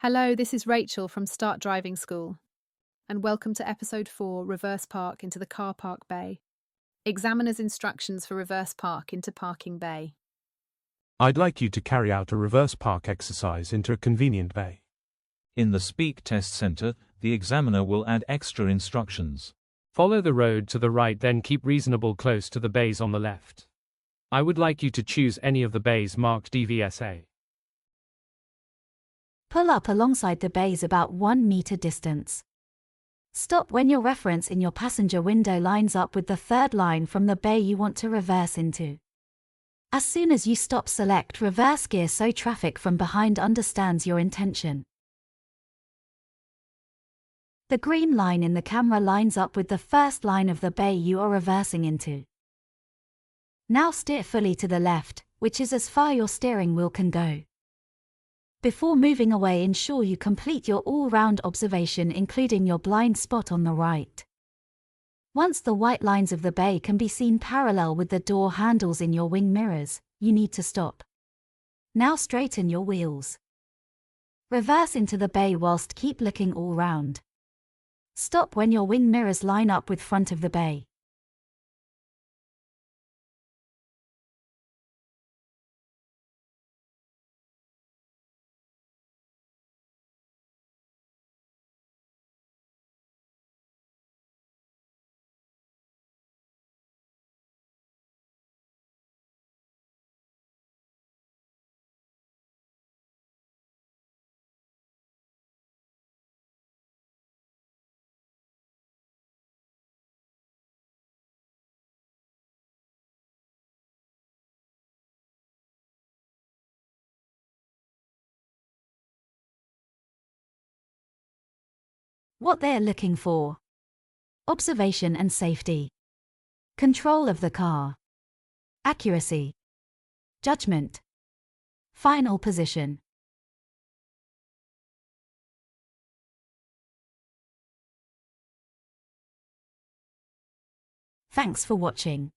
Hello, this is Rachel from Start Driving School, and welcome to episode 4, Reverse Park into the Car Park Bay. Examiner's instructions for reverse park into parking bay. I'd like you to carry out a reverse park exercise into a convenient bay. In the Speak Test Center, the examiner will add extra instructions. Follow the road to the right, then keep reasonable close to the bays on the left. I would like you to choose any of the bays marked DVSA. Pull up alongside the bays about 1 meter distance. Stop when your reference in your passenger window lines up with the third line from the bay you want to reverse into. As soon as you stop, select reverse gear so traffic from behind understands your intention. The green line in the camera lines up with the first line of the bay you are reversing into. Now steer fully to the left, which is as far your steering wheel can go. Before moving away, ensure you complete your all-round observation, including your blind spot on the right. Once the white lines of the bay can be seen parallel with the door handles in your wing mirrors, you need to stop. Now straighten your wheels. Reverse into the bay whilst keep looking all round. Stop when your wing mirrors line up with front of the bay. What they are looking for: observation and safety, control of the car, accuracy, judgment, final position. Thanks for watching.